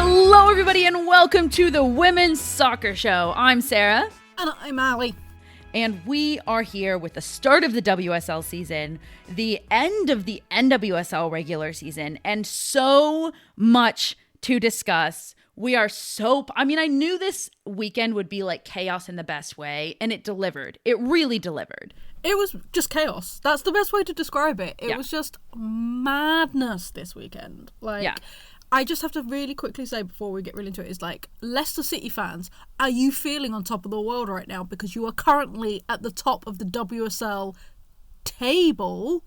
Hello, everybody, and welcome to the Women's Soccer Show. I'm Sarah. And I'm Allie. And we are here with the start of the WSL season, the end of the NWSL regular season, and so much to discuss. We are I knew this weekend would be like chaos in the best way, and it delivered. It really delivered. It was just chaos. That's the best way to describe it. It was just madness this weekend. I just have to really quickly say before we get really into it is Leicester City fans, are you feeling on top of the world right now because you are currently at the top of the WSL table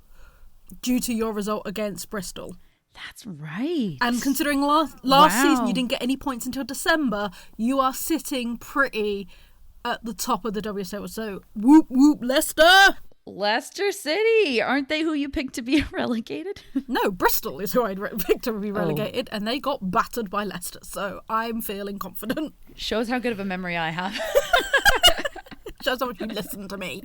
due to your result against Bristol? That's right. And considering last season you didn't get any points until December, you are sitting pretty at the top of the WSL. So whoop whoop Leicester! Leicester City, aren't they who you picked to be relegated? No, Bristol is who I'd picked to be relegated, and they got battered by Leicester, so I'm feeling confident. Shows how good of a memory I have. Shows how much you listen to me.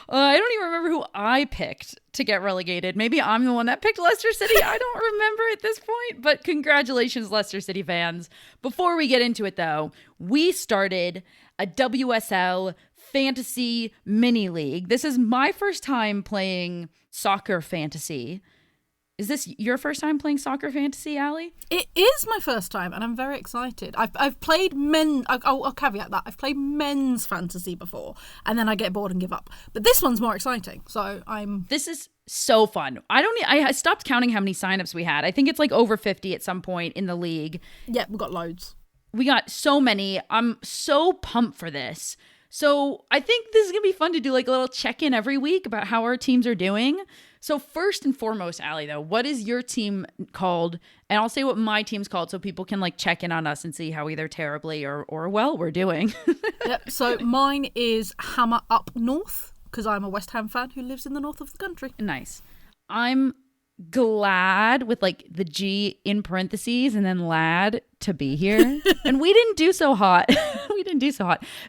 I don't even remember who I picked to get relegated. Maybe I'm the one that picked Leicester City. I don't remember at this point, but congratulations, Leicester City fans. Before we get into it, though, we started a WSL fantasy mini league. This is my first time playing soccer fantasy. Is this your first time playing soccer fantasy, Allie? It is my first time, and I'm very excited. I've played I'll caveat that. I've played men's fantasy before, and then I get bored and give up. But this one's more exciting, so This is so fun. I stopped counting how many signups we had. I think it's over 50 at some point in the league. Yeah, we've got loads. We got so many. I'm so pumped for this. So I think this is going to be fun to do a little check-in every week about how our teams are doing. So first and foremost, Allie, though, what is your team called? And I'll say what my team's called so people can check in on us and see how either terribly or well we're doing. Yep. So mine is Hammer Up North because I'm a West Ham fan who lives in the north of the country. Nice. I'm glad with the G in parentheses and then lad to be here. And we didn't do so hot.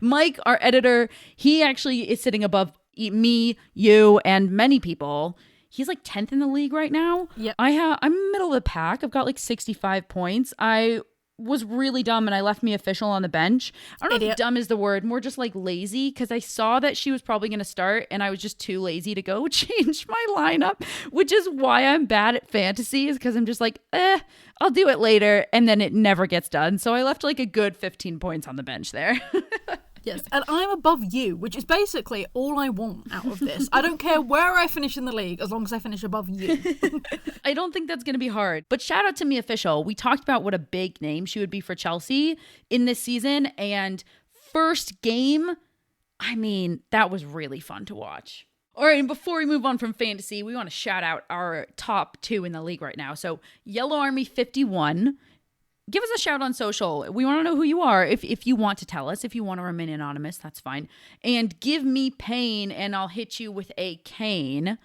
Mike, our editor, he actually is sitting above me, you, and many people. He's 10th in the league right now. Yeah. I'm middle of the pack. I've got 65 points. I was really dumb and I left me official on the bench. I don't know if dumb is the word, more just lazy, because I saw that she was probably going to start and I was just too lazy to go change my lineup, which is why I'm bad at fantasy, is because I'm just I'll do it later, and then it never gets done. So I left a good 15 points on the bench there. Yes, and I'm above you, which is basically all I want out of this. I don't care where I finish in the league as long as I finish above you. I don't think that's going to be hard. But shout out to Me Official. We talked about what a big name she would be for Chelsea in this season. And first game, that was really fun to watch. All right, and before we move on from fantasy, we want to shout out our top two in the league right now. So Yellow Army 51. Give us a shout on social. We want to know who you are. If you want to tell us, if you want to remain anonymous, that's fine. And give me pain and I'll hit you with a cane.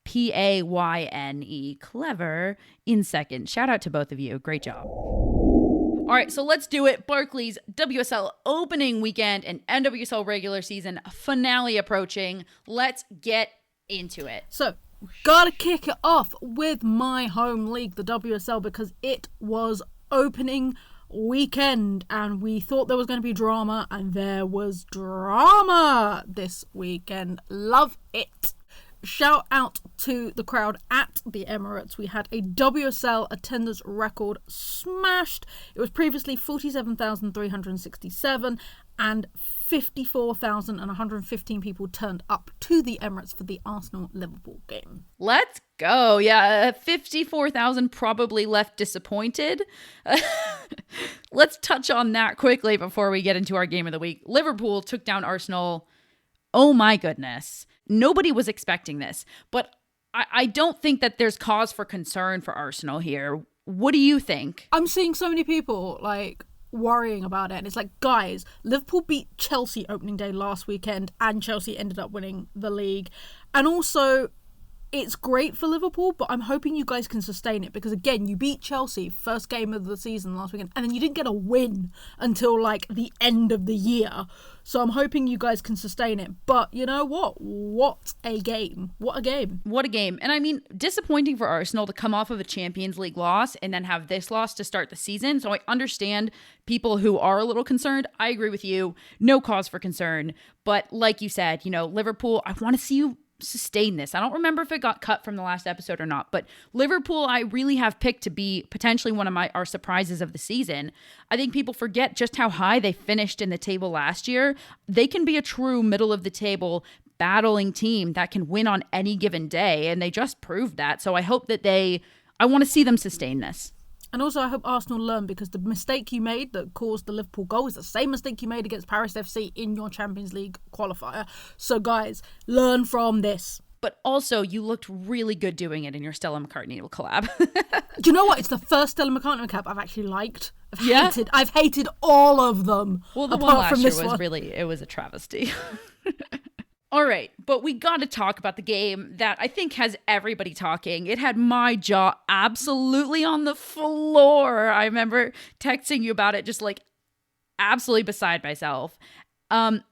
Payne, clever, in second. Shout out to both of you. Great job. All right, so let's do it. Barclays WSL opening weekend and NWSL regular season finale approaching. Let's get into it. So, gotta kick it off with my home league, the WSL, because it was opening weekend and we thought there was going to be drama, and there was drama this weekend. Love it. Shout out to the crowd at the Emirates. We had a WSL attendance record smashed. It was previously 47,367 and 54,115 people turned up to the Emirates for the Arsenal-Liverpool game. Let's go. Yeah, 54,000 probably left disappointed. Let's touch on that quickly before we get into our game of the week. Liverpool took down Arsenal. Oh my goodness. Nobody was expecting this, but I don't think that there's cause for concern for Arsenal here. What do you think? I'm seeing so many people worrying about it, and it's guys, Liverpool beat Chelsea opening day last weekend and Chelsea ended up winning the league, and also it's great for Liverpool, but I'm hoping you guys can sustain it because, again, you beat Chelsea first game of the season last weekend, and then you didn't get a win until like the end of the year. So I'm hoping you guys can sustain it. But you know what? What a game. What a game. What a game. And I mean, disappointing for Arsenal to come off of a Champions League loss and then have this loss to start the season. So I understand people who are a little concerned. I agree with you. No cause for concern. But like you said, Liverpool, I want to see you sustain this. I don't remember if it got cut from the last episode or not, but Liverpool I really have picked to be potentially one of our surprises of the season. I think people forget just how high they finished in the table last year. They can be a true middle of the table battling team that can win on any given day, and they just proved that. So I hope that I want to see them sustain this. And also, I hope Arsenal learn, because the mistake you made that caused the Liverpool goal is the same mistake you made against Paris FC in your Champions League qualifier. So, guys, learn from this. But also, you looked really good doing it in your Stella McCartney collab. Do you know what? It's the first Stella McCartney collab I've actually liked. I've hated all of them. Well, the one last year was really, it was a travesty. All right, but we got to talk about the game that I think has everybody talking. It had my jaw absolutely on the floor. I remember texting you about it, just like absolutely beside myself.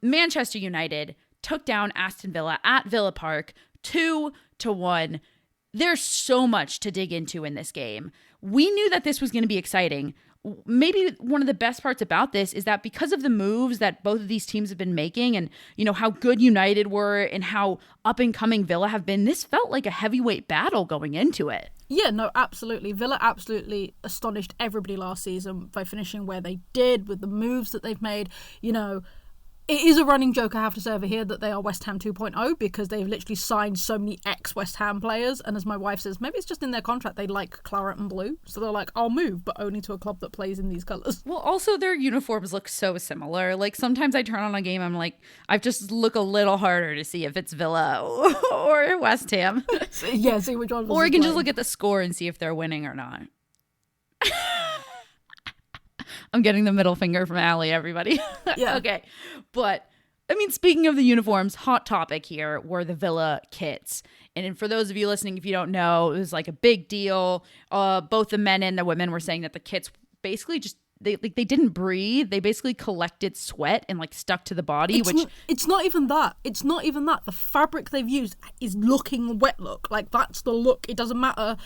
Manchester United took down Aston Villa at Villa Park 2-1. There's so much to dig into in this game. We knew that this was going to be exciting. Maybe one of the best parts about this is that because of the moves that both of these teams have been making and, how good United were and how up and coming Villa have been, this felt like a heavyweight battle going into it. Yeah, no, absolutely. Villa absolutely astonished everybody last season by finishing where they did with the moves that they've made. It is a running joke, I have to say, over here that they are West Ham 2.0 because they've literally signed so many ex-West Ham players. And as my wife says, maybe it's just in their contract they like claret and blue. So they're like, I'll move, but only to a club that plays in these colours. Well, also their uniforms look so similar. Like sometimes I turn on a game, I'm like, I just look a little harder to see if it's Villa or West Ham. Yeah, see which one. Or you can just look at the score and see if they're winning or not. I'm getting the middle finger from Allie, everybody. Yeah. Okay. But, I mean, speaking of the uniforms, hot topic here were the Villa kits. And for those of you listening, if you don't know, it was like a big deal. Both the men and the women were saying that the kits basically just, they didn't breathe. They basically collected sweat and like stuck to the body. It's not even that. It's not even that. The fabric they've used is looking wet look. Like that's the look. It doesn't matter.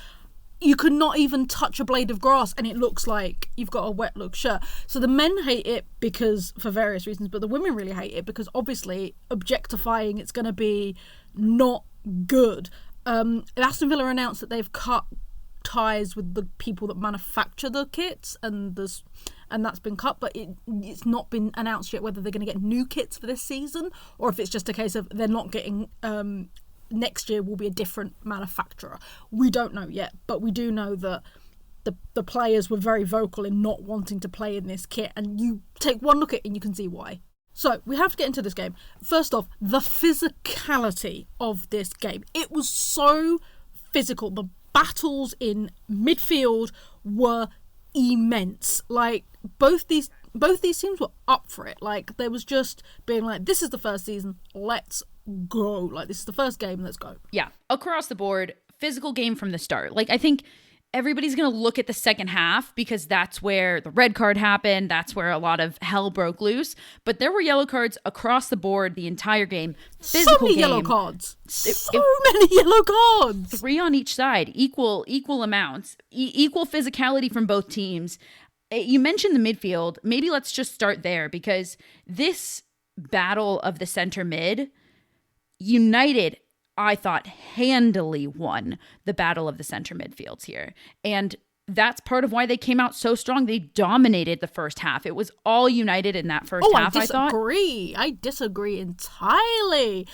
You could not even touch a blade of grass and it looks like you've got a wet look shirt. So the men hate it because for various reasons, but the women really hate it because obviously objectifying it's going to be not good. Aston Villa announced that they've cut ties with the people that manufacture the kits and that's been cut, but it's not been announced yet whether they're going to get new kits for this season or if it's just a case of they're not getting next year will be a different manufacturer. We don't know yet, but we do know that the players were very vocal in not wanting to play in this kit, and you take one look at it and you can see why. So we have to get into this game. First off, the physicality of this game. It was so physical. The battles in midfield were immense. Like both these teams were up for it. Like there was just being like, this is the first season, let's go. Like this is the first game, let's go. Yeah, across the board, physical game from the start. Like I think everybody's going to look at the second half because that's where the red card happened. That's where a lot of hell broke loose. But there were yellow cards across the board the entire game. Physical so many game. Yellow cards. Many yellow cards. 3 on each side. Equal amounts. Equal physicality from both teams. You mentioned the midfield. Maybe let's just start there because this battle of the center mid, United, I thought, handily won the battle of the center midfields here. And that's part of why they came out so strong. They dominated the first half. It was all United in that first half, I thought. I disagree entirely.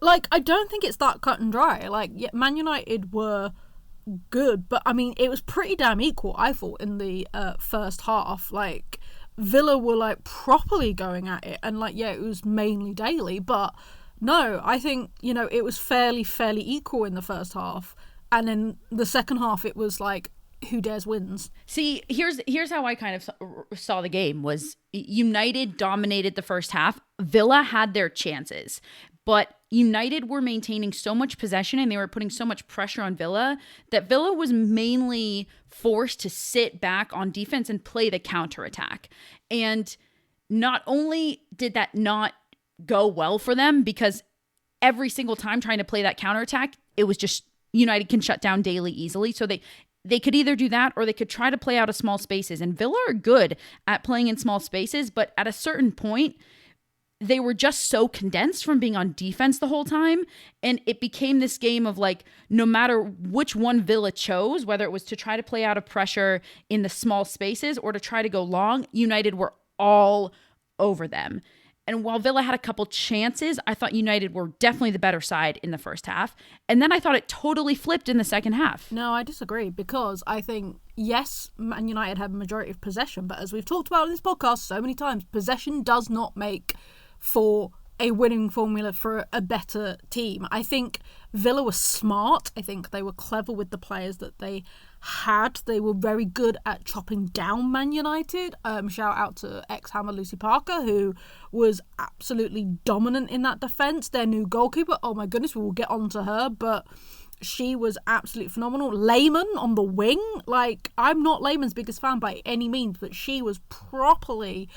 Like, I don't think it's that cut and dry. Like, yeah, Man United were good, but, I mean, it was pretty damn equal, I thought, in the first half. Like, Villa were, like, properly going at it. And, like, yeah, it was mainly daily, but no, I think, it was fairly equal in the first half. And in the second half, it was like, who dares wins. See, here's how I kind of saw the game was United dominated the first half. Villa had their chances. But United were maintaining so much possession and they were putting so much pressure on Villa that Villa was mainly forced to sit back on defense and play the counterattack. And not only did that not go well for them, because every single time trying to play that counterattack, it was just United can shut down Daly easily. So they could either do that or they could try to play out of small spaces. And Villa are good at playing in small spaces, but at a certain point, they were just so condensed from being on defense the whole time. And it became this game of like, no matter which one Villa chose, whether it was to try to play out of pressure in the small spaces or to try to go long, United were all over them. And while Villa had a couple chances, I thought United were definitely the better side in the first half. And then I thought it totally flipped in the second half. No, I disagree, because I think, yes, Man United had a majority of possession, but as we've talked about in this podcast so many times, possession does not make for a winning formula for a better team. I think Villa was smart. I think they were clever with the players that they had. They were very good at chopping down Man United. Shout out to ex-Hammer Lucy Parker, who was absolutely dominant in that defence. Their new goalkeeper, oh my goodness, we will get on to her, but she was absolutely phenomenal. Lehman on the wing, like, I'm not Lehman's biggest fan by any means, but she was properly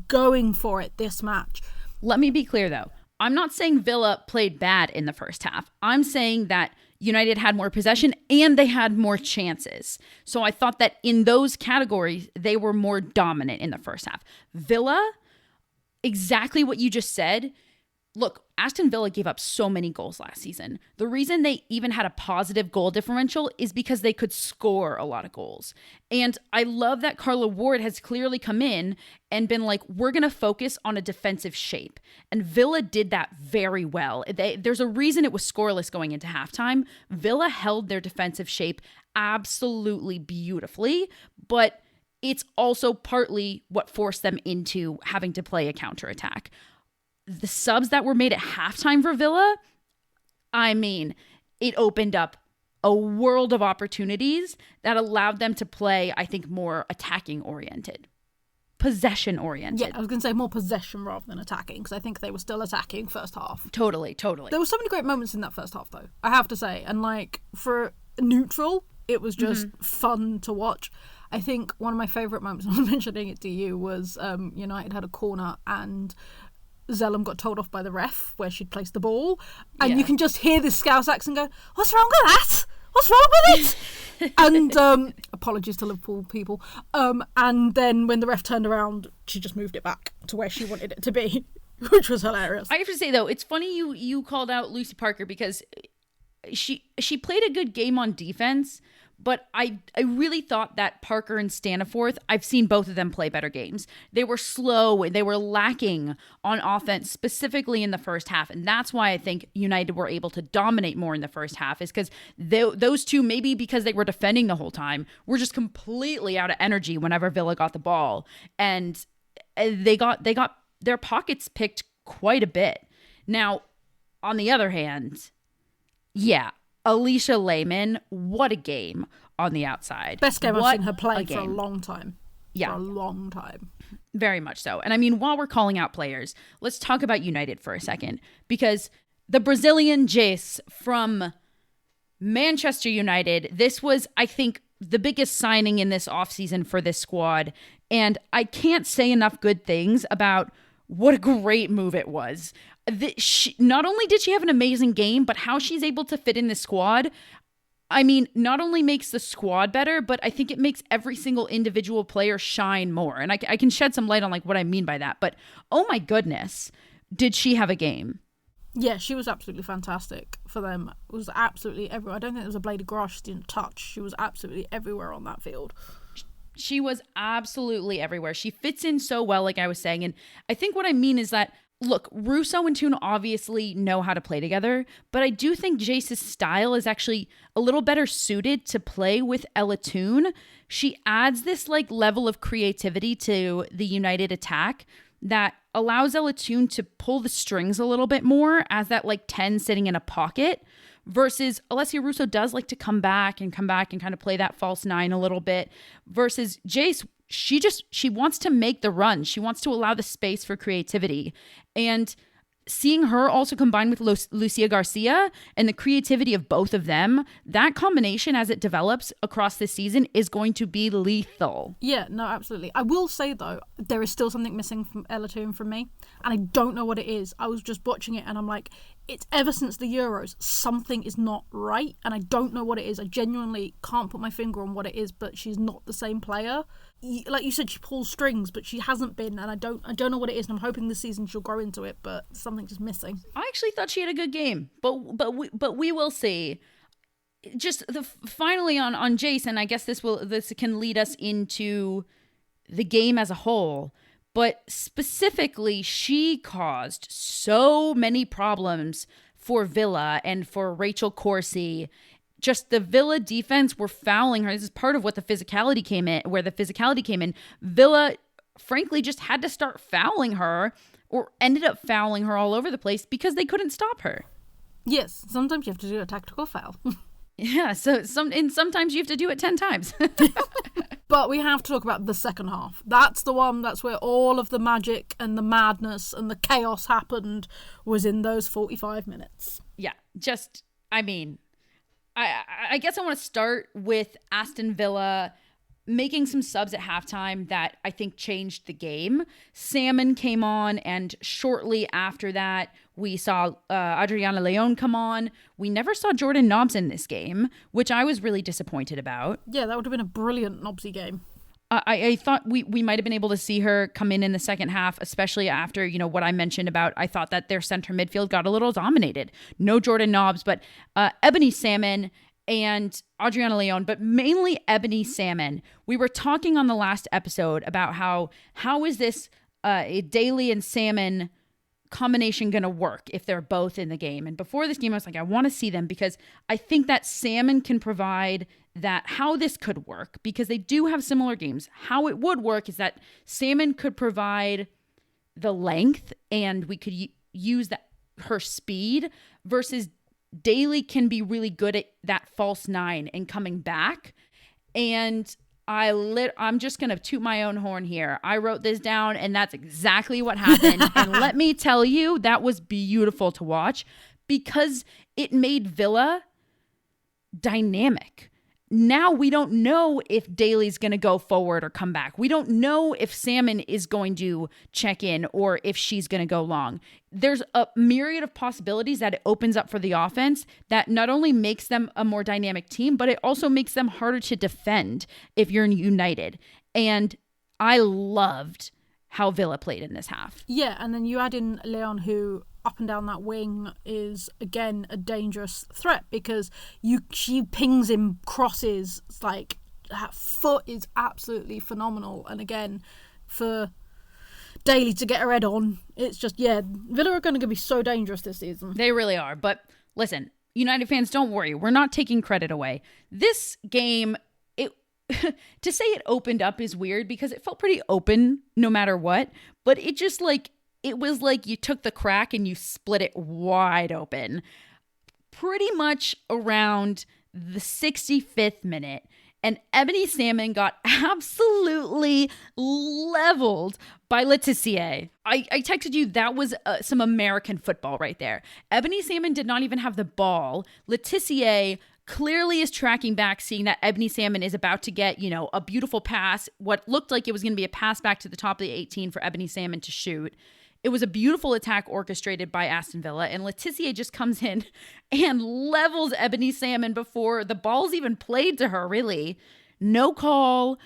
going for it this match. Let me be clear, though. I'm not saying Villa played bad in the first half. I'm saying that United had more possession and they had more chances. So I thought that in those categories, they were more dominant in the first half. Villa, exactly what you just said. Look, Aston Villa gave up so many goals last season. The reason they even had a positive goal differential is because they could score a lot of goals. And I love that Carla Ward has clearly come in and been like, we're going to focus on a defensive shape. And Villa did that very well. There's a reason it was scoreless going into halftime. Villa held their defensive shape absolutely beautifully, but it's also partly what forced them into having to play a counterattack. The subs that were made at halftime for Villa, I mean, it opened up a world of opportunities that allowed them to play, I think, more attacking oriented, possession oriented. Yeah, I was going to say more possession rather than attacking, because I think they were still attacking first half. Totally. There were so many great moments in that first half, though, I have to say. And like, for neutral, it was just fun to watch. I think one of my favourite moments, I was mentioning it to you, was United had a corner and Zellum got told off by the ref where she'd placed the ball, and you can just hear this Scouse accent go, "What's wrong with that? What's wrong with it?" And apologies to Liverpool people. And then when the ref turned around, she just moved it back to where she wanted it to be, which was hilarious. I have to say though, it's funny you called out Lucy Parker, because she played a good game on defense. But I really thought that Parker and Staniforth, I've seen both of them play better games. They were slow. They were lacking on offense, specifically in the first half. And that's why I think United were able to dominate more in the first half, is because those two, maybe because they were defending the whole time, were just completely out of energy whenever Villa got the ball. And they got their pockets picked quite a bit. Now, on the other hand, yeah, Alicia Lehman, what a game on the outside. Best game I've seen her play for a long time. Yeah. For a long time. Very much so. And I mean, while we're calling out players, let's talk about United for a second, because the Brazilian Jace from Manchester United, this was, I think, the biggest signing in this offseason for this squad. And I can't say enough good things about what a great move it was. Not only did she have an amazing game, but how she's able to fit in the squad, I mean, not only makes the squad better, but I think it makes every single individual player shine more. And I can shed some light on like what I mean by that. But oh my goodness, did she have a game? Yeah, she was absolutely fantastic for them. It was absolutely everywhere. I don't think there was a blade of grass she didn't touch. She was absolutely everywhere on that field. She was absolutely everywhere. She fits in so well, like I was saying. And I think what I mean is that, look, Russo and Toon obviously know how to play together, but I do think Jace's style is actually a little better suited to play with Ella Toon. She adds this like level of creativity to the United attack that allows Ella Toon to pull the strings a little bit more as that like 10 sitting in a pocket, versus Alessia Russo does like to come back and kind of play that false nine a little bit, versus Jace, she wants to make the run. She wants to allow the space for creativity. And seeing her also combined with Lucia Garcia and the creativity of both of them, that combination as it develops across this season is going to be lethal. Yeah, no, absolutely. I will say, though, there is still something missing from Ella Toon from me, and I don't know what it is. I was just watching it and I'm like, it's ever since the Euros, something is not right, and I don't know what it is. I genuinely can't put my finger on what it is, but she's not the same player. Like you said, she pulls strings, but she hasn't been, and I don't know what it is, and I'm hoping this season she'll grow into it, but something's just missing. I actually thought she had a good game, but we will see. Just finally on Jason, I guess this can lead us into the game as a whole. But specifically, she caused so many problems for Villa and for Rachel Corsie. Just the Villa defense were fouling her. This is part of what the physicality came in. Villa, frankly, just had to start fouling her, or ended up fouling her all over the place because they couldn't stop her. Yes, sometimes you have to do a tactical foul. Yeah, sometimes you have to do it 10 times. But we have to talk about the second half. That's the one, that's where all of the magic and the madness and the chaos happened, was in those 45 minutes. Yeah, I guess I want to start with Aston Villa making some subs at halftime that I think changed the game. Salmon came on, and shortly after that, we saw Adriana Leon come on. We never saw Jordan Nobbs in this game, which I was really disappointed about. Yeah, that would have been a brilliant Nobbsy game. I thought we might have been able to see her come in the second half, especially after, what I mentioned about, I thought that their center midfield got a little dominated. No Jordan Nobbs, but Ebony Salmon and Adriana Leon, but mainly Ebony Salmon. We were talking on the last episode about how is this Daly and Salmon combination going to work if they're both in the game. And before this game, I was like, I want to see them, because I think that Salmon can provide that, how this could work, because they do have similar games. How it would work is that Salmon could provide the length, and we could use her speed, versus Daly can be really good at that false nine and coming back. And I'm just going to toot my own horn here. I wrote this down, and that's exactly what happened. And let me tell you, that was beautiful to watch, because it made Villa dynamic. Now we don't know if Daly's going to go forward or come back. We don't know if Salmon is going to check in or if she's going to go long. There's a myriad of possibilities that it opens up for the offense that not only makes them a more dynamic team, but it also makes them harder to defend if you're united. And I loved how Villa played in this half. Yeah, and then you add in Leon, who up and down that wing is again a dangerous threat, because she pings him crosses. It's like, her foot is absolutely phenomenal. And again, for Daly to get her head on, it's just, Villa are going to be so dangerous this season. They really are. But listen, United fans, don't worry. We're not taking credit away. This game, to say it opened up is weird, because it felt pretty open no matter what. But it just it was like you took the crack and you split it wide open. Pretty much around the 65th minute, and Ebony Salmon got absolutely leveled by Laetitia. I texted you, that was some American football right there. Ebony Salmon did not even have the ball. Laetitia clearly is tracking back, seeing that Ebony Salmon is about to get, a beautiful pass. What looked like it was going to be a pass back to the top of the 18 for Ebony Salmon to shoot. It was a beautiful attack orchestrated by Aston Villa, and Laetitia just comes in and levels Ebony Salmon before the ball's even played to her, really. No call.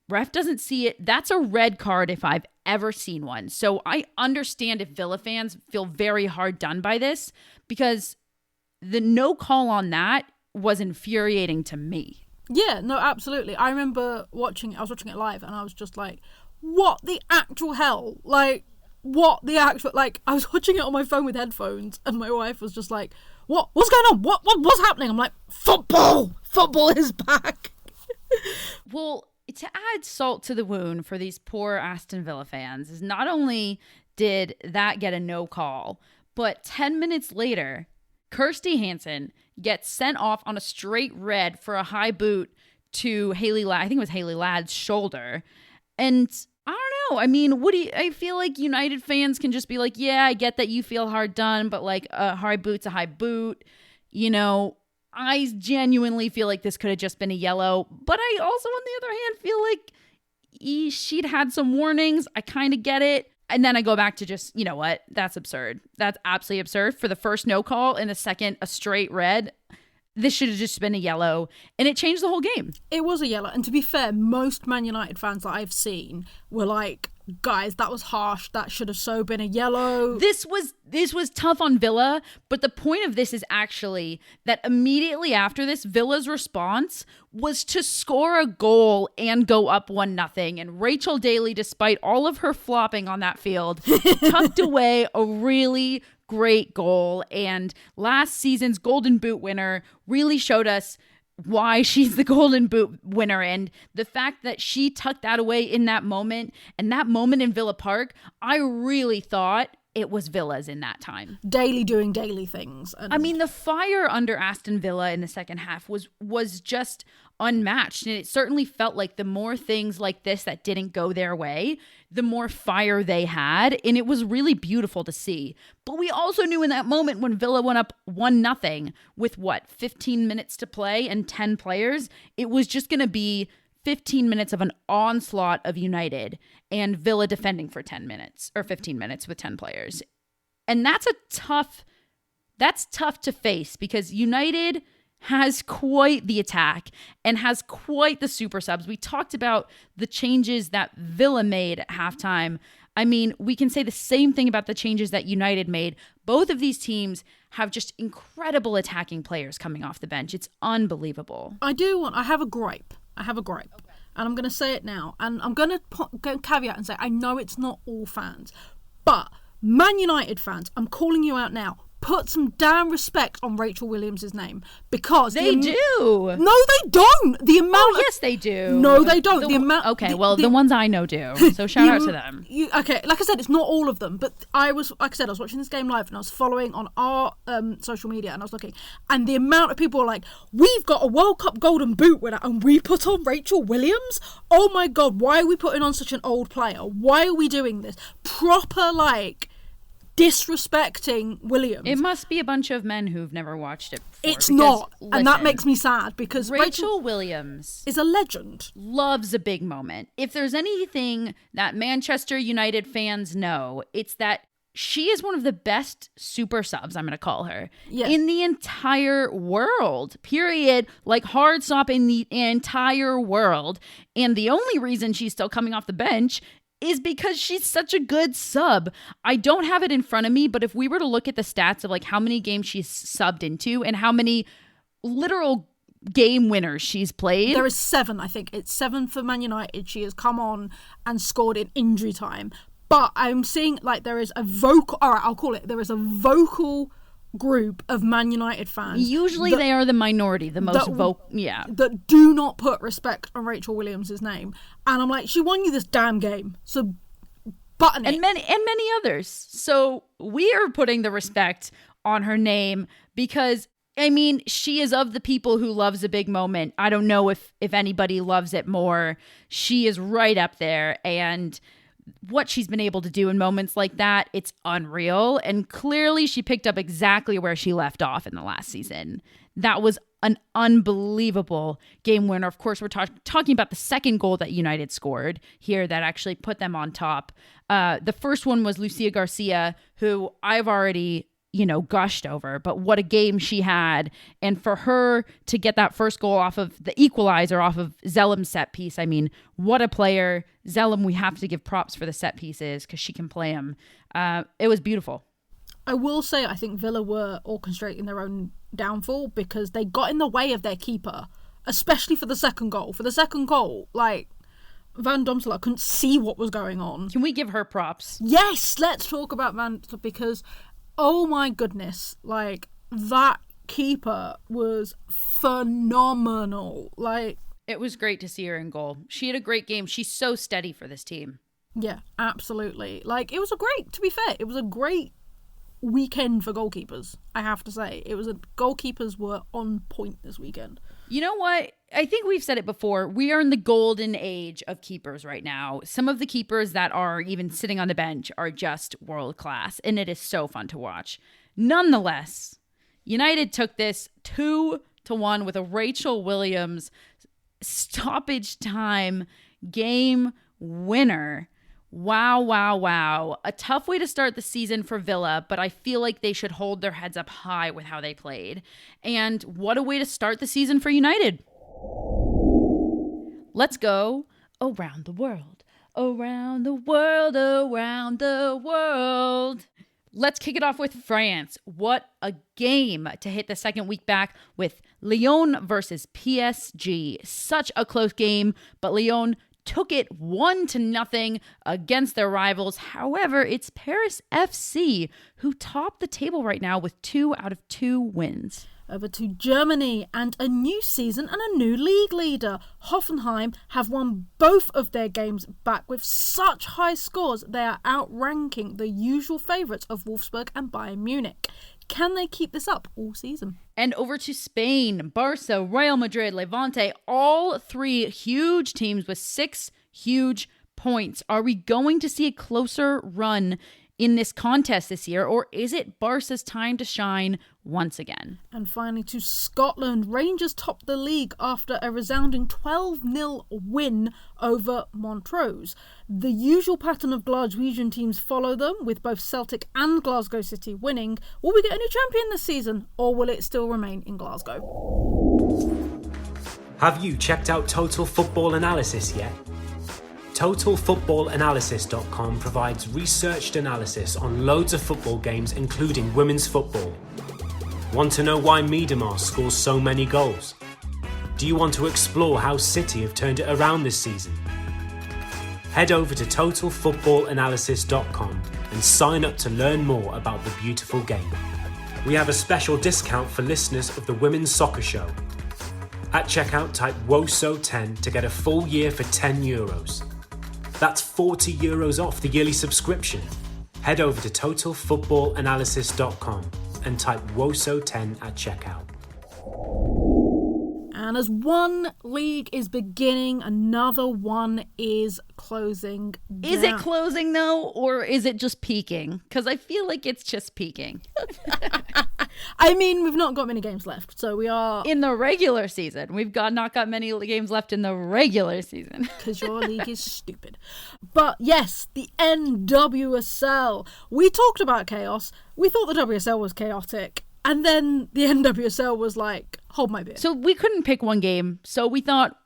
Ref doesn't see it. That's a red card if I've ever seen one. So I understand if Villa fans feel very hard done by this, because the no call on that was infuriating to me. Yeah, no, absolutely. I remember I was watching it live, and I was just like, what the actual hell? I was watching it on my phone with headphones, and my wife was just like, what's going on? What's happening? I'm like, football is back. Well, to add salt to the wound for these poor Aston Villa fans is not only did that get a no call, but 10 minutes later, Kirsty Hansen gets sent off on a straight red for a high boot to Hayley Ladd. I think it was Hayley Ladd's shoulder. And I don't know. I mean, I feel like United fans can just be like, yeah, I get that you feel hard done, but like a high boot's a high boot. You know, I genuinely feel like this could have just been a yellow, but I also, on the other hand, feel like she'd had some warnings. I kind of get it. And then I go back to just, you know what? That's absurd. That's absolutely absurd. For the first no call and the second a straight red, this should have just been a yellow, and it changed the whole game. It was a yellow, and to be fair, most Man United fans that I've seen were like, guys, that was harsh. That should have so been a yellow. This was tough on Villa, but the point of this is actually that immediately after this, Villa's response was to score a goal and go up 1-0. And Rachel Daly, despite all of her flopping on that field, tucked away a really great goal. And last season's Golden Boot winner really showed us why she's the Golden Boot winner, and the fact that she tucked that away in that moment, and that moment in Villa Park, I really thought it was Villa's in that time. Daily doing daily things. I mean, the fire under Aston Villa in the second half was just unmatched, and it certainly felt like the more things like this that didn't go their way, the more fire they had, and it was really beautiful to see. But we also knew in that moment when Villa went up 1-0 with 15 minutes to play and 10 players, it was just going to be 15 minutes of an onslaught of United and Villa defending for 10 minutes or 15 minutes with 10 players. And that's tough to face, because United has quite the attack and has quite the super subs. We talked about the changes that Villa made at halftime. I mean, we can say the same thing about the changes that United made. Both of these teams have just incredible attacking players coming off the bench. It's unbelievable. I have a gripe. Okay. And I'm going to say it now. And I'm going to caveat and say, I know it's not all fans, but Man United fans, I'm calling you out now. Put some damn respect on Rachel Williams' name, because they do. No, they don't. The amount. Yes, they do. No, they don't. The amount. Okay, the ones I know do. So shout out to them. Okay, like I said, it's not all of them, but I was watching this game live, and I was following on our social media, and I was looking, and the amount of people were like, "We've got a World Cup Golden Boot winner, and we put on Rachel Williams. Oh my God, why are we putting on such an old player? Why are we doing this? Proper disrespecting Williams." It must be a bunch of men who've never watched it before. It's not. Listen, and that makes me sad, because Rachel Williams is a legend. Loves a big moment. If there's anything that Manchester United fans know, it's that she is one of the best super subs, I'm going to call her, in the entire world. Period. Like, hard stop, in the entire world. And the only reason she's still coming off the bench is because she's such a good sub. I don't have it in front of me, but if we were to look at the stats of how many games she's subbed into and how many literal game winners she's played. There is 7, I think. It's 7 for Man United. She has come on and scored in injury time. But I'm seeing there is a vocal, all right, I'll call it, there is a vocal group of Man United fans. Usually they are the minority, the most vocal, that do not put respect on Rachel Williams' name. And I'm like, she won you this damn game, so button it. And many others. So we are putting the respect on her name, because I mean, she is of the people who loves a big moment. I don't know if anybody loves it more. She is right up there, and what she's been able to do in moments like that, it's unreal. And clearly she picked up exactly where she left off in the last season. That was an unbelievable game winner. Of course, we're talking about the second goal that United scored here that actually put them on top. The first one was Lucia Garcia, who I've already gushed over, but what a game she had. And for her to get that first goal off of the equalizer, off of Zellam's set piece, I mean, what a player. Zellam, we have to give props for the set pieces, because she can play them. It was beautiful. I will say, I think Villa were orchestrating their own downfall, because they got in the way of their keeper, especially for the second goal. For the second goal, Van Domselaar couldn't see what was going on. Can we give her props? Yes, let's talk about Van, because oh my goodness, that keeper was phenomenal. It was great to see her in goal. She had a great game. She's so steady for this team. Yeah, absolutely. To be fair, it was a great weekend for goalkeepers, I have to say. Goalkeepers were on point this weekend. You know what? I think we've said it before. We are in the golden age of keepers right now. Some of the keepers that are even sitting on the bench are just world class, and it is so fun to watch. Nonetheless, United took this 2-1 with a Rachel Williams stoppage time game winner. Wow. A tough way to start the season for Villa, but I feel like they should hold their heads up high with how they played. And what a way to start the season for United. Let's go around the world. Around the world, around the world. Let's kick it off with France. What a game to hit the second week back with Lyon versus PSG. Such a close game, but Lyon took it 1-0 against their rivals. However, it's Paris FC who top the table right now with 2 out of 2 wins. Over to Germany, and a new season and a new league leader. Hoffenheim have won both of their games back with such high scores they are outranking the usual favourites of Wolfsburg and Bayern Munich. Can they keep this up all season? And over to Spain, Barca, Real Madrid, Levante, all 3 huge teams with 6 huge points. Are we going to see a closer run in this contest this year, or is it Barca's time to shine once again? And finally to Scotland, Rangers topped the league after a resounding 12-0 win over Montrose. The usual pattern of Glaswegian teams follow them, with both Celtic and Glasgow City winning. Will we get a new champion this season, or will it still remain in Glasgow? Have you checked out Total Football Analysis yet? TotalFootballAnalysis.com provides researched analysis on loads of football games, including women's football. Want to know why Miedemar scores so many goals? Do you want to explore how City have turned it around this season? Head over to TotalFootballAnalysis.com and sign up to learn more about the beautiful game. We have a special discount for listeners of the Women's Soccer Show. At checkout, type WOSO10 to get a full year for €10. That's €40 off the yearly subscription. Head over to TotalFootballAnalysis.com and type WOSO10 at checkout. And as one league is beginning, another one is closing down. Is it closing though, or is it just peaking? Because I feel like it's just peaking. I mean, we've not got many games left, so we are... In the regular season. We've not got many games left in the regular season. Because your league is stupid. But yes, the NWSL. We talked about chaos. We thought the WSL was chaotic. And then the NWSL was like, hold my beer. So we couldn't pick one game. So we thought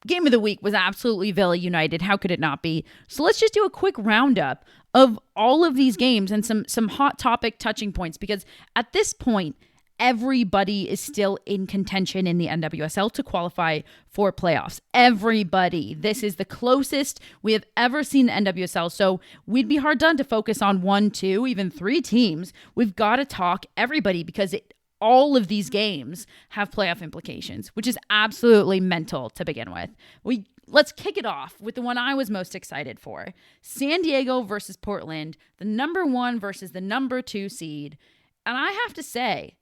game of the week was absolutely Villa United. How could it not be? So let's just do a quick roundup of all of these games and some hot topic touching points. Because at this point, everybody is still in contention in the NWSL to qualify for playoffs. Everybody. This is the closest we have ever seen the NWSL. So we'd be hard done to focus on 1, 2, even 3 teams. We've got to talk everybody because all of these games have playoff implications, which is absolutely mental to begin with. Let's kick it off with the one I was most excited for. San Diego versus Portland, the number 1 versus the number 2 seed. And I have to say,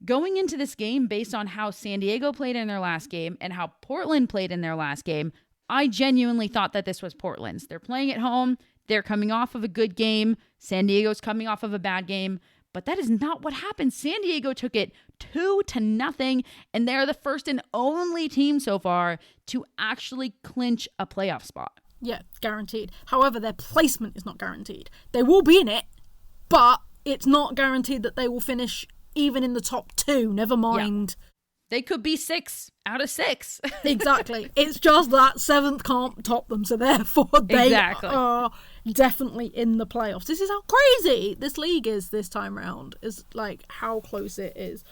going into this game based on how San Diego played in their last game and how Portland played in their last game, I genuinely thought that this was Portland's. They're playing at home. They're coming off of a good game. San Diego's coming off of a bad game. But that is not what happened. San Diego took it 2-0, and they're the first and only team so far to actually clinch a playoff spot. Yeah, guaranteed. However, their placement is not guaranteed. They will be in it, but it's not guaranteed that they will finish even in the top 2, never mind. Yeah. They could be 6 out of 6. Exactly. It's just that 7th can't top them, so therefore they are definitely in the playoffs. This is how crazy this league is this time round. Is like how close it is.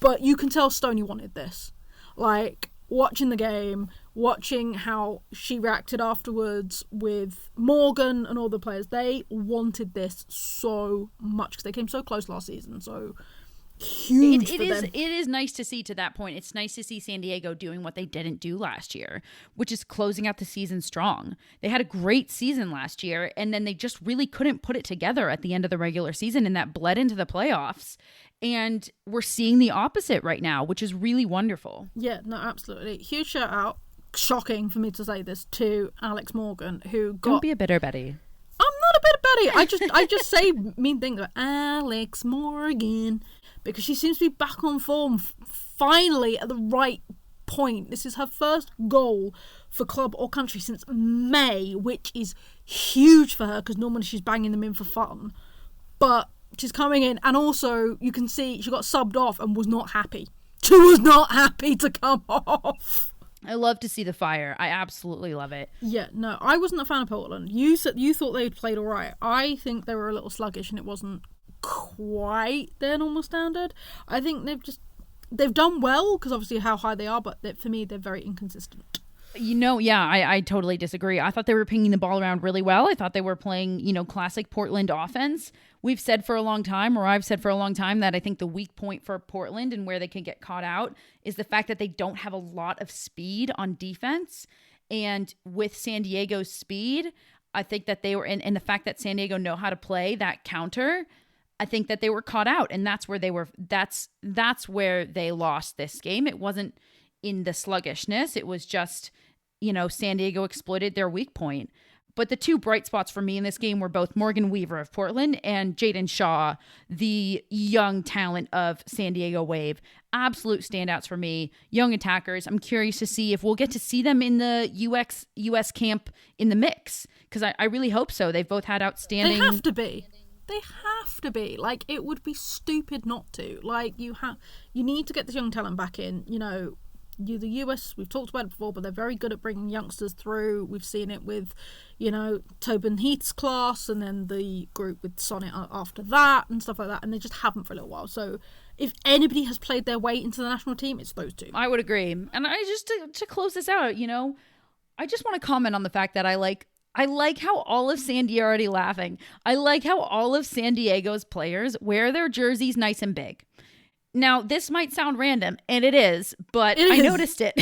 But you can tell Stoney wanted this. Like, watching the game, watching how she reacted afterwards with Morgan and all the players, they wanted this so much because they came so close last season. So huge for them. It is nice to see to that point. It's nice to see San Diego doing what they didn't do last year, which is closing out the season strong. They had a great season last year, and then they just really couldn't put it together at the end of the regular season, and that bled into the playoffs. And we're seeing the opposite right now, which is really wonderful. Yeah, no, absolutely. Huge shout out, shocking for me to say this, to Alex Morgan, who got... Don't be a bitter Betty. I'm not a bitter Betty. I just say mean things like Alex Morgan, because she seems to be back on form finally at the right point. This is her first goal for club or country since May, which is huge for her because normally she's banging them in for fun. But she's coming in, and also you can see she got subbed off and was not happy. She was not happy to come off. I love to see the fire. I absolutely love it. Yeah, no, I wasn't a fan of Portland. You said you thought they'd played all right. I think they were a little sluggish and it wasn't quite their normal standard. I think they've done well because obviously how high they are, but for me they're very inconsistent. Yeah, I totally disagree. I thought they were pinging the ball around really well. I thought they were playing, classic Portland offense. We've said for a long time, or I've said for a long time, that I think the weak point for Portland and where they can get caught out is the fact that they don't have a lot of speed on defense. And with San Diego's speed, I think that they were, and the fact that San Diego know how to play that counter, I think that they were caught out. And that's where that's where they lost this game. It wasn't in the sluggishness. It was just, San Diego exploited their weak point. But the two bright spots for me in this game were both Morgan Weaver of Portland and Jaden Shaw, the young talent of San Diego Wave. Absolute standouts for me. Young attackers. I'm curious to see if we'll get to see them in the US camp in the mix, because I really hope so. They've both had outstanding... They have to be. They have to be. Like, it would be stupid not to. Like, you need to get this young talent back in, the US, we've talked about it before, but they're very good at bringing youngsters through. We've seen it with, Tobin Heath's class, and then the group with Sonnet after that and stuff like that, and they just haven't for a little while. So if anybody has played their way into the national team, it's those two. I would agree. And I just, to close this out, I just want to comment on the fact that I like how all of San Diego, already laughing, I like how all of San Diego's players wear their jerseys nice and big. Now, this might sound random, and it is, but I noticed it.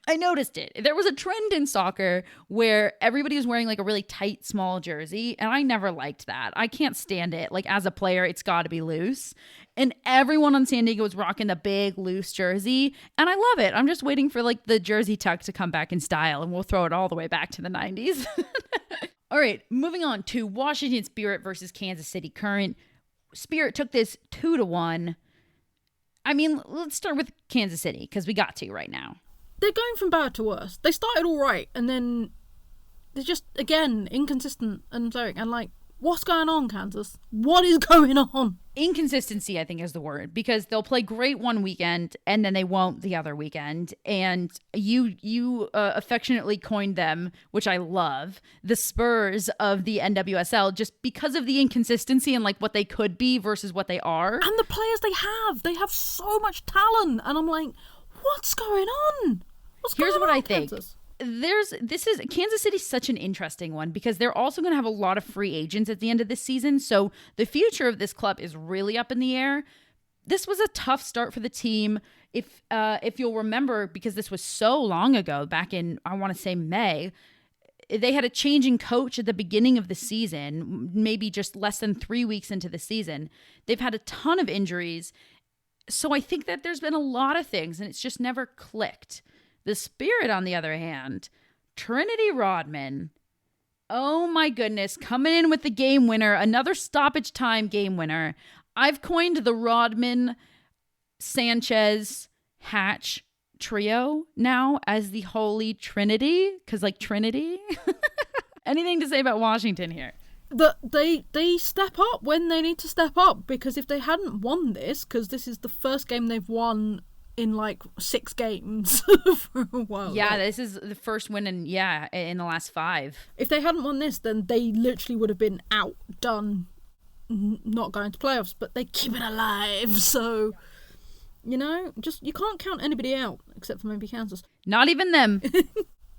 I noticed it. There was a trend in soccer where everybody was wearing like a really tight, small jersey, and I never liked that. I can't stand it. Like, as a player, it's got to be loose. And everyone on San Diego was rocking the big, loose jersey, and I love it. I'm just waiting for like the jersey tuck to come back in style, and we'll throw it all the way back to the 90s. All right, moving on to Washington Spirit versus Kansas City Current. Spirit took this 2-1. I mean, let's start with Kansas City, because we got to right now. They're going from bad to worse. They started all right, and then they're just, again, inconsistent and like, what's going on, Kansas? What is going on? Inconsistency, I think, is the word, because they'll play great one weekend and then they won't the other weekend. And you affectionately coined them, which I love, the Spurs of the NWSL, just because of the inconsistency and like what they could be versus what they are. And the players they have so much talent. And I'm like, what's going on? Here's what I think. Kansas? Kansas City's such an interesting one, because they're also going to have a lot of free agents at the end of this season. So the future of this club is really up in the air. This was a tough start for the team. If you'll remember, because this was so long ago, back in, I want to say May, they had a change in coach at the beginning of the season, maybe just less than 3 weeks into the season. They've had a ton of injuries. So I think that there's been a lot of things, and it's just never clicked. The Spirit, on the other hand, Trinity Rodman, oh my goodness, coming in with the game winner, another stoppage time game winner. I've coined the Rodman, Sanchez, Hatch trio now as the Holy Trinity, because like Trinity. Anything to say about Washington here? They step up when they need to step up, because if they hadn't won this, because this is the first game they've won in like 6 games for a while. Yeah, this is the first win in the last 5. If they hadn't won this, then they literally would have been out, done, not going to playoffs, but they keep it alive. So, just you can't count anybody out except for maybe Kansas. Not even them.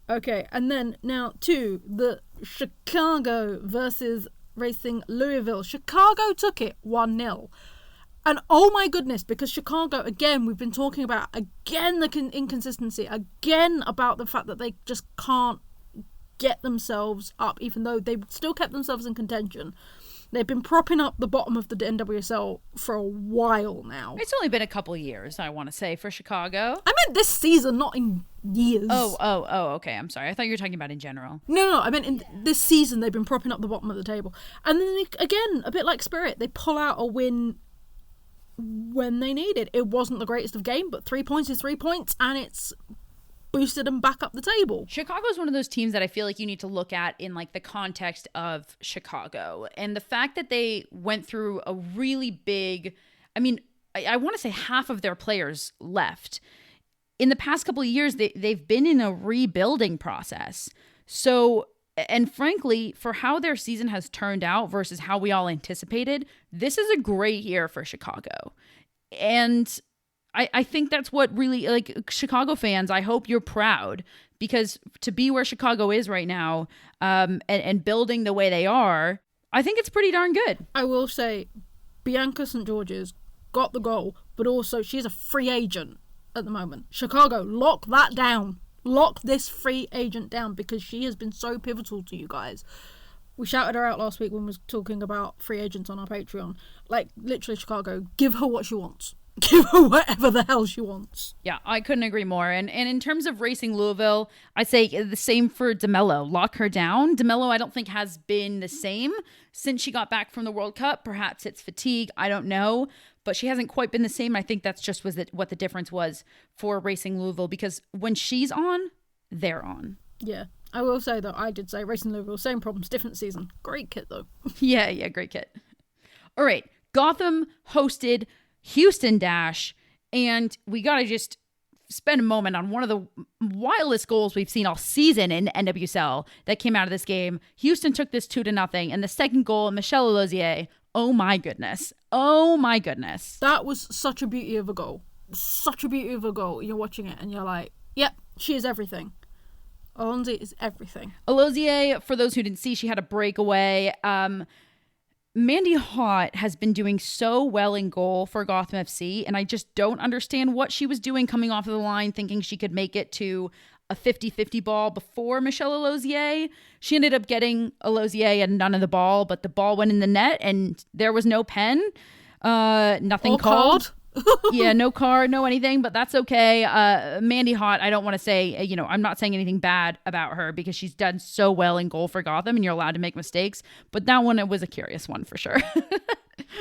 Okay, and then now to the Chicago versus Racing Louisville. Chicago took it 1-0. And oh my goodness, because Chicago, again, we've been talking about, again, the inconsistency, again, about the fact that they just can't get themselves up, even though they still kept themselves in contention. They've been propping up the bottom of the NWSL for a while now. It's only been a couple of years, I want to say, for Chicago. I meant this season, not in years. Oh, okay. I'm sorry. I thought you were talking about in general. No, I meant in this season they've been propping up the bottom of the table. And then, again, a bit like Spirit, they pull out a win when they need it. It wasn't the greatest of game, but 3 points is 3 points, and it's boosted them back up the table. Chicago is one of those teams that I feel like you need to look at in like the context of Chicago. And the fact that they went through a really big, I mean, I want to say half of their players left. In the past couple of years, they've been in a rebuilding process. So, and frankly, for how their season has turned out versus how we all anticipated, this is a great year for Chicago. And I think that's what really, like, Chicago fans, I hope you're proud, because to be where Chicago is right now, and building the way they are, I think it's pretty darn good. I will say, Bianca St. George's got the goal, but also she's a free agent at the moment. Chicago, lock that down. Lock this free agent down, because she has been so pivotal to you guys. We shouted her out last week when we was talking about free agents on our Patreon. Like, literally, Chicago, give her what she wants. Give her whatever the hell she wants. Yeah, I couldn't agree more. And in terms of Racing Louisville, I'd say the same for DeMello. Lock her down. DeMello, I don't think, has been the same since she got back from the World Cup. Perhaps it's fatigue. I don't know. But she hasn't quite been the same. I think that's just what the difference was for Racing Louisville, because when she's on, they're on. Yeah. I will say, though, I did say Racing Louisville, same problems, different season. Great kit, though. Yeah, great kit. All right. Gotham hosted Houston Dash, and we gotta just spend a moment on one of the wildest goals we've seen all season in NWSL that came out of this game. Houston took this 2-0, and the second goal, Michelle Alozier, oh my goodness. That was such a beauty of a goal. Such a beauty of a goal. You're watching it and you're like, yep, she is everything. Alonzi is everything. Alozier, for those who didn't see, she had a breakaway. Mandy Hott has been doing so well in goal for Gotham FC, and I just don't understand what she was doing coming off of the line, thinking she could make it to a 50-50 ball before Michelle Alozier. She ended up getting Alozier and none of the ball, but the ball went in the net, and there was no pen. Nothing called. Yeah, no card, no anything, but that's okay. Mandy Hott, I don't want to say, I'm not saying anything bad about her, because she's done so well in goal for Gotham, and you're allowed to make mistakes, but that one, it was a curious one for sure.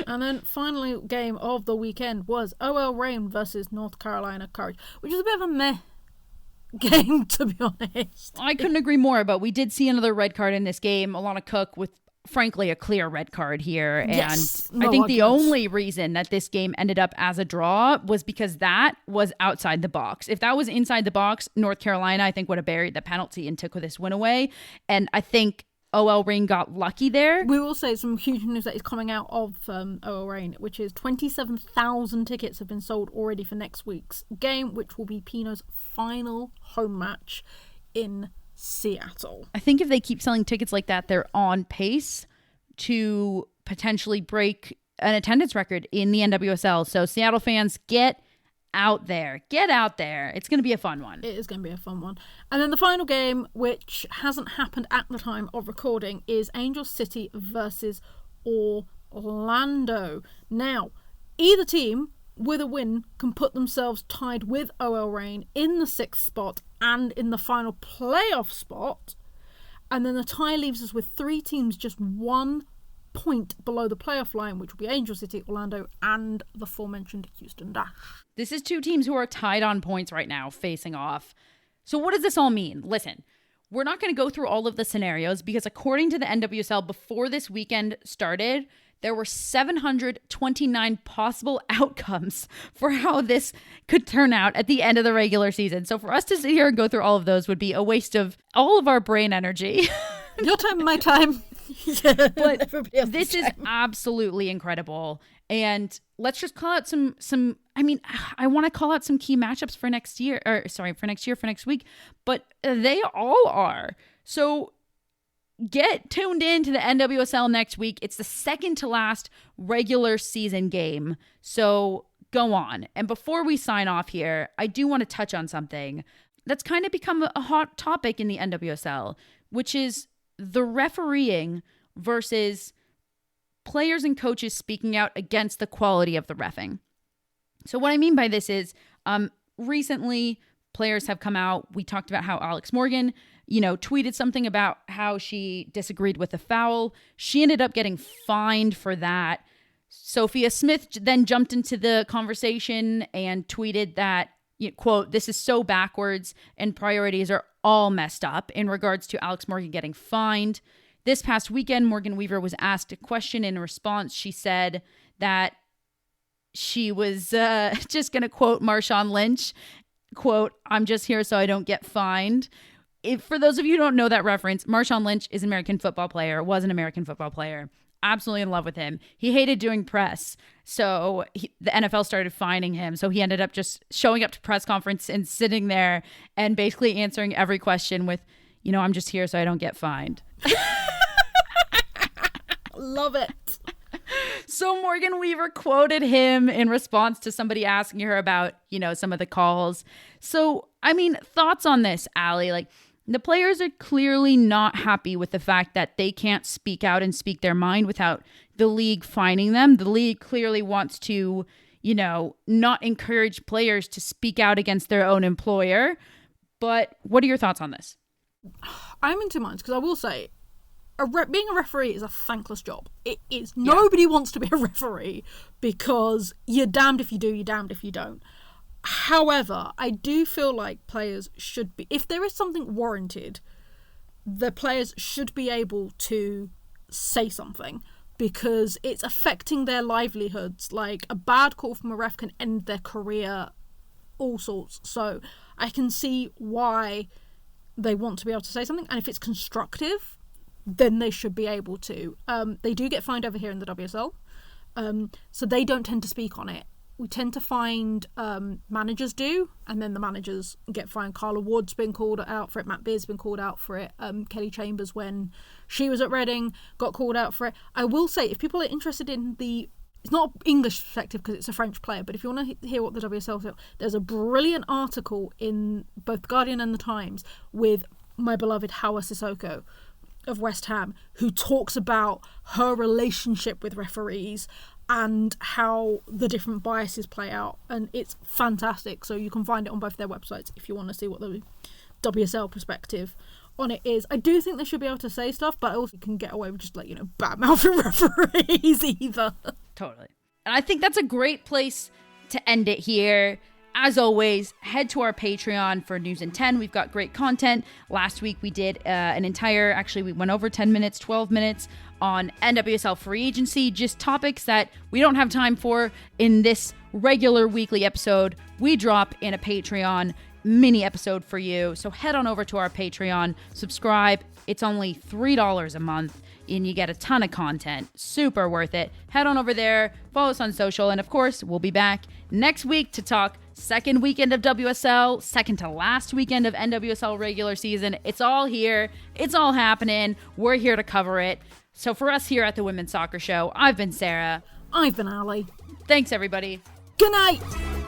And then finally game of the weekend was OL Reign versus North Carolina Courage, which is a bit of a meh game, to be honest. I couldn't agree more, but we did see another red card in this game. Alana Cook with, frankly, a clear red card here. Yes, and I think the only reason that this game ended up as a draw was because that was outside the box. If that was inside the box, North Carolina, I think, would have buried the penalty and took this win away. And I think OL Reign got lucky there. We will say some huge news that is coming out of OL Reign, which is 27,000 tickets have been sold already for next week's game, which will be Pino's final home match in Seattle. I think if they keep selling tickets like that, they're on pace to potentially break an attendance record in the NWSL. So Seattle fans, get out there. Get out there. It's going to be a fun one. It is going to be a fun one. And then the final game, which hasn't happened at the time of recording, is Angel City versus Orlando. Now, either team with a win can put themselves tied with OL Reign in the 6th spot and in the final playoff spot. And then the tie leaves us with 3 teams just 1 point below the playoff line, which will be Angel City, Orlando, and the aforementioned Houston Dash. This is 2 teams who are tied on points right now, facing off. So what does this all mean? Listen, we're not going to go through all of the scenarios, because according to the NWSL, before this weekend started, there were 729 possible outcomes for how this could turn out at the end of the regular season. So for us to sit here and go through all of those would be a waste of all of our brain energy. Your time, my time. Yeah, but this is absolutely incredible. And let's just call out some I want to call out some key matchups for next year, for next week, but they all are. So get tuned in to the NWSL next week. It's the second to last regular season game. So go on. And before we sign off here, I do want to touch on something that's kind of become a hot topic in the NWSL, which is the refereeing versus players and coaches speaking out against the quality of the reffing. So what I mean by this is recently players have come out. We talked about how Alex Morgan, tweeted something about how she disagreed with a foul. She ended up getting fined for that. Sophia Smith then jumped into the conversation and tweeted that, quote, "This is so backwards and priorities are all messed up," in regards to Alex Morgan getting fined. This past weekend, Morgan Weaver was asked a question. In response, she said that she was just going to quote Marshawn Lynch, quote, "I'm just here so I don't get fined." For those of you who don't know that reference, Marshawn Lynch is an American football player, was an American football player. Absolutely in love with him. He hated doing press, so the NFL started fining him. So he ended up just showing up to press conference and sitting there and basically answering every question with, "I'm just here so I don't get fined." Love it. So Morgan Weaver quoted him in response to somebody asking her about, some of the calls. So, thoughts on this, Allie? Like, the players are clearly not happy with the fact that they can't speak out and speak their mind without the league fining them. The league clearly wants to, not encourage players to speak out against their own employer. But what are your thoughts on this? I'm in two minds because I will say, being a referee is a thankless job. It is. Yeah. Nobody wants to be a referee because you're damned if you do, you're damned if you don't. However, I do feel like players should be, if there is something warranted, the players should be able to say something because it's affecting their livelihoods. Like, a bad call from a ref can end their career, all sorts. So I can see why they want to be able to say something, and if it's constructive, then they should be able to. They do get fined over here in the WSL, so they don't tend to speak on it. We tend to find managers do, and then the managers get fined. Carla Ward's been called out for it. Matt Beard's been called out for it. Kelly Chambers, when she was at Reading, got called out for it. I will say, if people are interested in it's not English perspective because it's a French player, but if you want to hear what the WSL feel, there's a brilliant article in both The Guardian and The Times with my beloved Hawa Sissoko of West Ham, who talks about her relationship with referees and how the different biases play out, and it's fantastic. So you can find it on both their websites if you want to see what the WSL perspective on it is. I do think they should be able to say stuff, but I also can get away with just bad-mouthing referees either. Totally. And I think that's a great place to end it here. As always, head to our Patreon for News in 10. We've got great content. Last week we did we went over 10 minutes, 12 minutes on NWSL free agency, just topics that we don't have time for in this regular weekly episode. We drop in a Patreon mini episode for you. So head on over to our Patreon, subscribe. It's only $3 a month and you get a ton of content. Super worth it. Head on over there, follow us on social, and of course, we'll be back next week to talk second weekend of WSL, second to last weekend of NWSL regular season. It's all here. It's all happening. We're here to cover it. So for us here at the Women's Soccer Show, I've been Sarah. I've been Allie. Thanks, everybody. Good night.